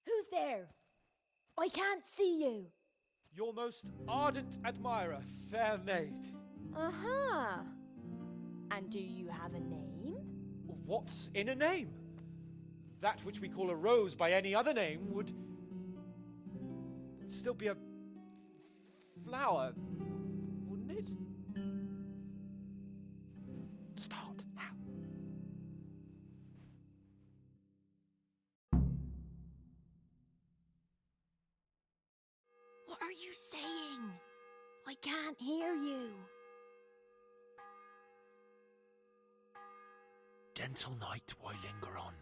Who's there? I can't see you. Your most ardent admirer, fair maid. Uh-huh. And do you have a name? What's in a name? That which we call a rose by any other name would still be a flower, wouldn't it? Start. How? What are you saying? I can't hear you. Gentle night, why linger on?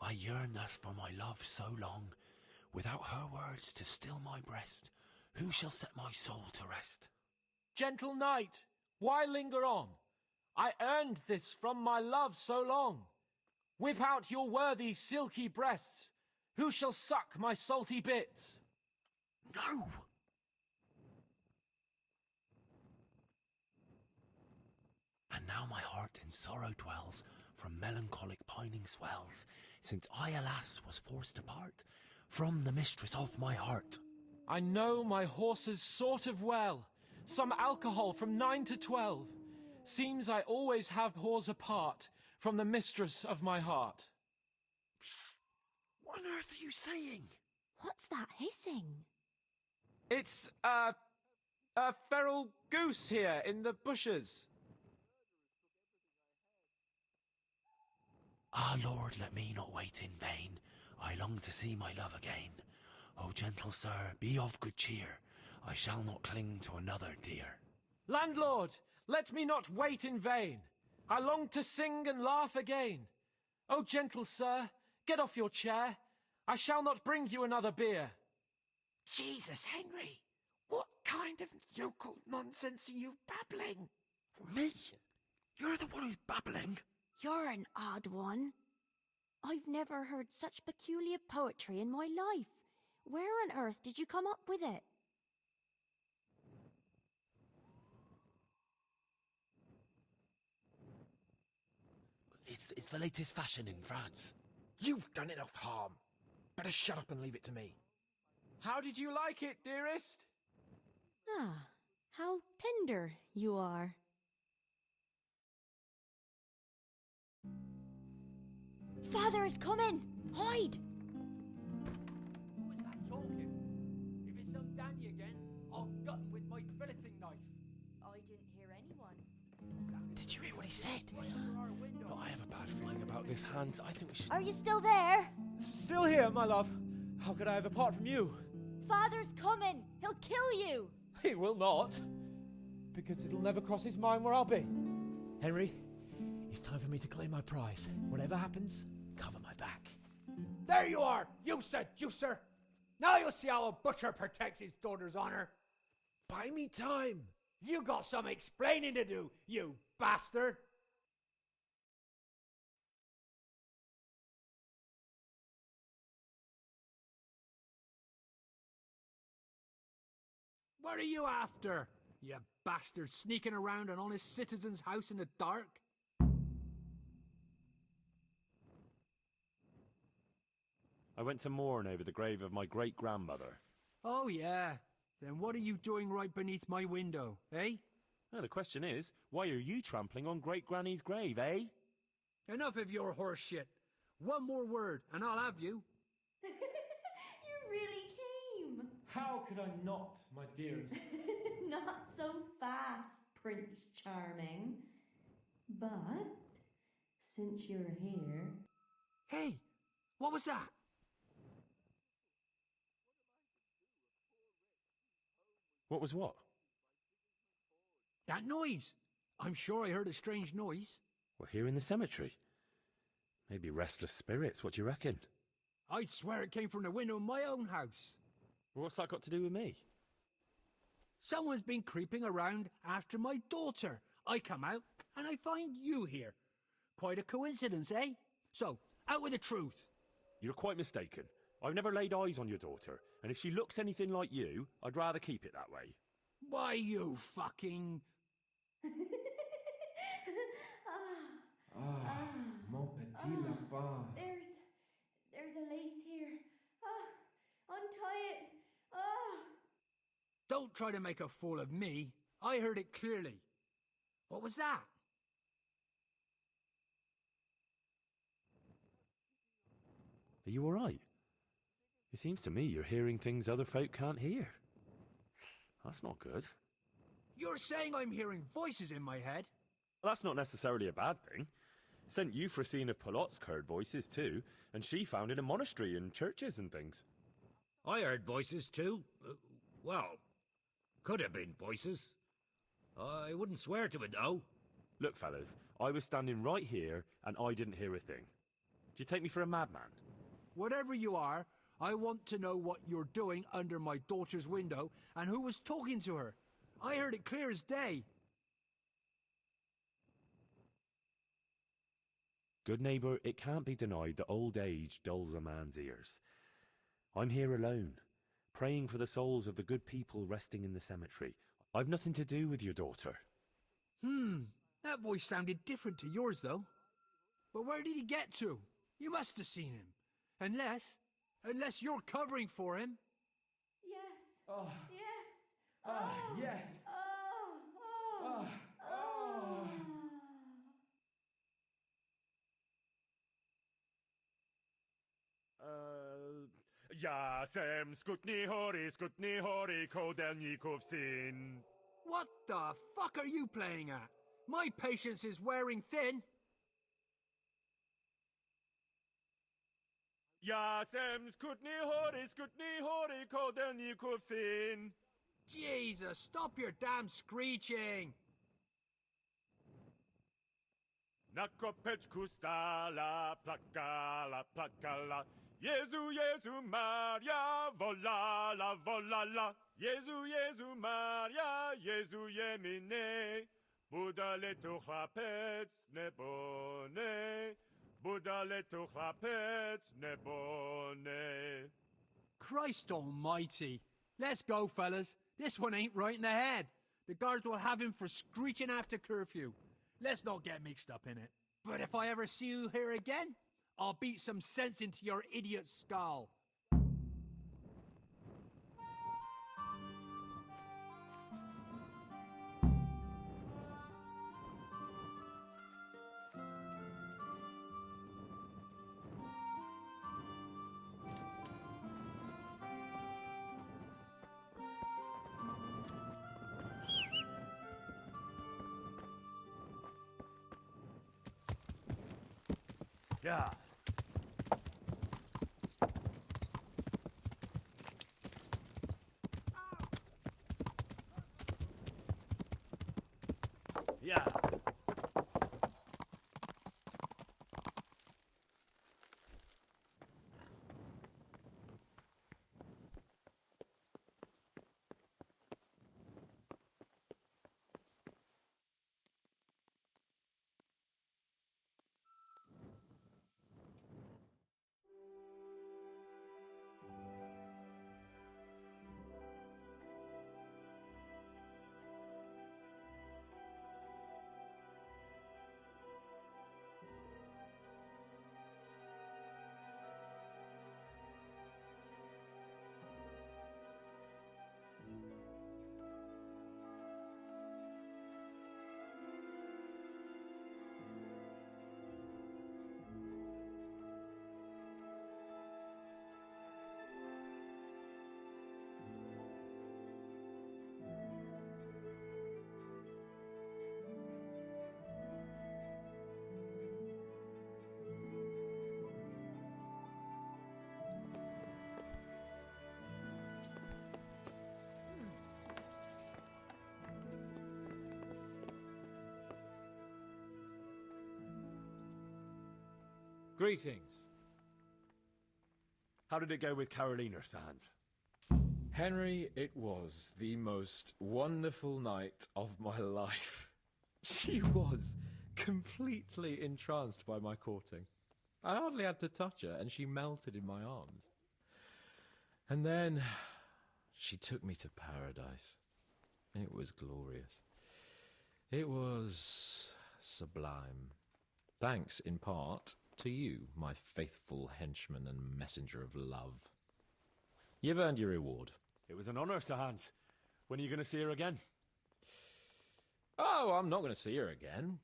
I yearn thus for my love so long. Without her words to still my breast, who shall set my soul to rest? Gentle night, why linger on? I earned this from my love so long. Whip out your worthy silky breasts. Who shall suck my salty bits? No! And now my heart in sorrow dwells, from melancholic pining swells, since I, alas, was forced to part from the mistress of my heart. I know my horses sort of well. Some alcohol from 9 to 12. Seems I always have whores apart from the mistress of my heart. Psst! What on earth are you saying? What's that hissing? It's, a feral goose here in the bushes. Ah, Lord, let me not wait in vain. I long to see my love again. O gentle sir, be of good cheer. I shall not cling to another dear. Landlord, let me not wait in vain. I long to sing and laugh again. O gentle sir, get off your chair. I shall not bring you another beer. Jesus, Henry! What kind of yokel nonsense are you babbling? Me? You're the one who's babbling. You're an odd one. I've never heard such peculiar poetry in my life. Where on earth did you come up with it? It's the latest fashion in France. You've done enough harm. Better shut up and leave it to me. How did you like it, dearest? Ah, how tender you are. Father is coming! Hide! Who was that talking? If it's some Danny again, I'll gut him with my filleting knife. I didn't hear anyone. Did you hear what he said? But I have a bad feeling about this, Hans. I think we should... Are you still there? Still here, my love. How could I have apart from you? Father's coming! He'll kill you! He will not. Because it'll never cross his mind where I'll be. Henry, it's time for me to claim my prize. Whatever happens, cover my back. There you are, you seducer! Now you'll see how a butcher protects his daughter's honor. Buy me time. You got some explaining to do, you bastard! What are you after, you bastard, sneaking around an honest citizen's house in the dark? I went to mourn over the grave of my great-grandmother. Oh, yeah. Then what are you doing right beneath my window, eh? Now, the question is, why are you trampling on great-granny's grave, eh? Enough of your horse shit. One more word, and I'll have you. You really came! How could I not, my dearest? Not so fast, Prince Charming. But, since you're here... Hey, what was that? What was what? That noise. I'm sure I heard a strange noise. We're here in the cemetery. Maybe restless spirits, what do you reckon? I'd swear it came from the window of my own house. What's that got to do with me? Someone's been creeping around after my daughter. I come out, and I find you here. Quite a coincidence, eh? So, out with the truth. You're quite mistaken. I've never laid eyes on your daughter, and if she looks anything like you, I'd rather keep it that way. Why, you fucking... Mon petit lapin. There's a lace here. Untie it. Don't try to make a fool of me. I heard it clearly. What was that? Are you alright? It seems to me you're hearing things other folk can't hear. That's not good. You're saying I'm hearing voices in my head? Well, that's not necessarily a bad thing. St. Euphrosyne of Polotsk heard voices too, and she founded a monastery and churches and things. I heard voices too. Well, could have been voices. I wouldn't swear to it though. Look, fellas, I was standing right here and I didn't hear a thing. Do you take me for a madman? Whatever you are, I want to know what you're doing under my daughter's window and who was talking to her. I heard it clear as day. Good neighbour, it can't be denied that old age dulls a man's ears. I'm here alone, praying for the souls of the good people resting in the cemetery. I've nothing to do with your daughter. That voice sounded different to yours though. But where did he get to? You must have seen him. Unless you're covering for him. Yes. Oh. Yes. Yes. Yasem skutni hori kodelnikov sin. What the fuck are you playing at? My patience is wearing thin. Yasem skutni hori kodelnikov sin. Jesus, stop your damn screeching. Nakopech kustala plakala plakala. Jezu Maria volala volala. Jezu Maria Jezu Jemine. Budale tu chlapec nebone. Budale tu chlapec nebone. Christ almighty. Let's go, fellas. This one ain't right in the head. The guards will have him for screeching after curfew. Let's not get mixed up in it. But if I ever see you here again, I'll beat some sense into your idiot skull. Yeah. Yeah. Greetings. How did it go with Carolina Sands? Henry, it was the most wonderful night of my life. She was completely entranced by my courting. I hardly had to touch her, and she melted in my arms. And then she took me to paradise. It was glorious. It was sublime. Thanks, in part, to you, my faithful henchman and messenger of love. You've earned your reward. It was an honour, Sir Hans. When are you going to see her again? Oh, I'm not going to see her again.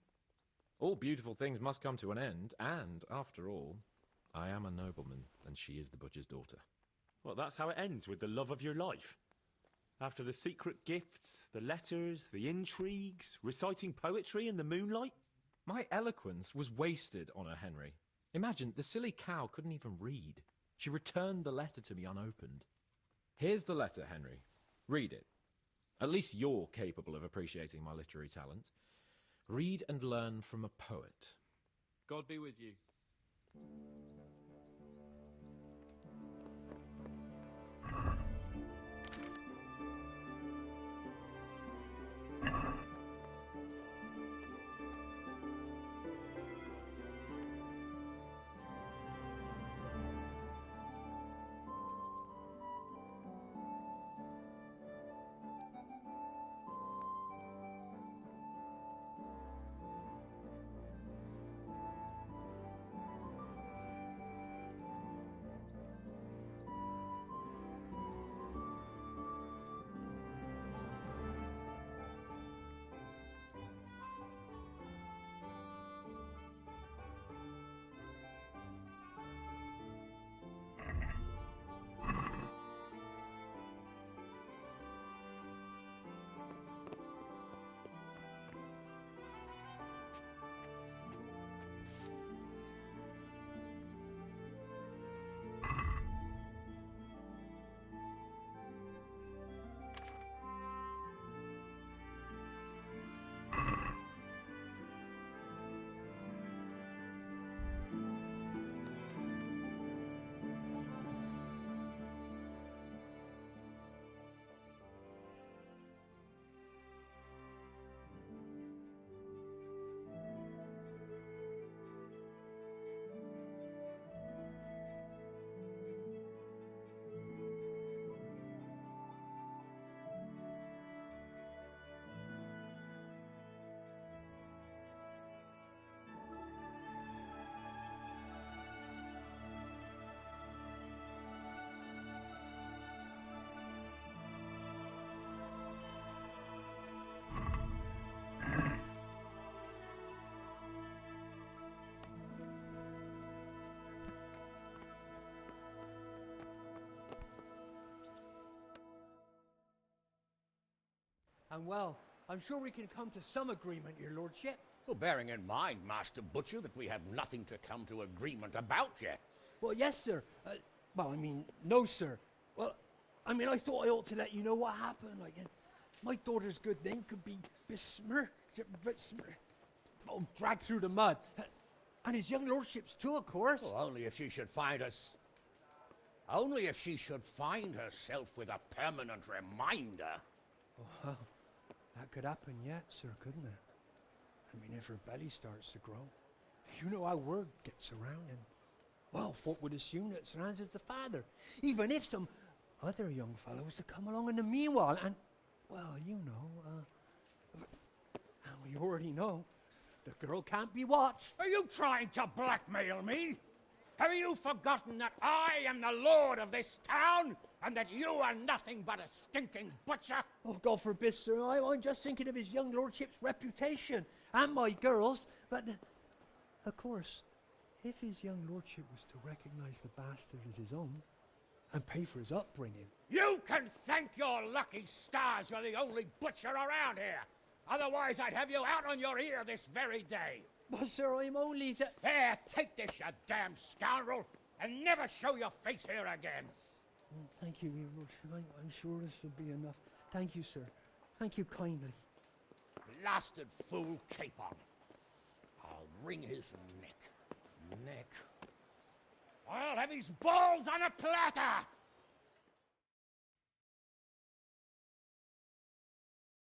All beautiful things must come to an end, and, after all, I am a nobleman, and she is the butcher's daughter. Well, that's how it ends, with the love of your life. After the secret gifts, the letters, the intrigues, reciting poetry in the moonlight. My eloquence was wasted on her, Henry. Imagine, the silly cow couldn't even read. She returned the letter to me unopened. Here's the letter, Henry. Read it. At least you're capable of appreciating my literary talent. Read and learn from a poet. God be with you. And well, I'm sure we can come to some agreement, your lordship. Well, bearing in mind, Master Butcher, that we have nothing to come to agreement about yet. Well, yes, sir. No, sir. Well, I thought I ought to let you know what happened. My daughter's good name could be dragged through the mud. And his young lordship's too, of course. Well, only if she should find us... Only if she should find herself with a permanent reminder. Well, that could happen yet, sir, couldn't it? If her belly starts to grow. You know how word gets around, and, well, folk would assume that Sir Hans is the father, even if some other young fellow was to come along in the meanwhile, and, well, we already know, the girl can't be watched. Are you trying to blackmail me? Have you forgotten that I am the lord of this town, and that you are nothing but a stinking butcher? Oh, God forbid, sir. I'm just thinking of his young lordship's reputation, and my girl's, but, of course, if his young lordship was to recognize the bastard as his own, and pay for his upbringing... You can thank your lucky stars you're the only butcher around here. Otherwise, I'd have you out on your ear this very day. Well, sir, I'm only... Here, take this, you damn scoundrel, and never show your face here again. Thank you, your lordship. I'm sure this will be enough. Thank you, sir. Thank you kindly. Blasted fool Capon. I'll wring his neck. I'll have his balls on a platter!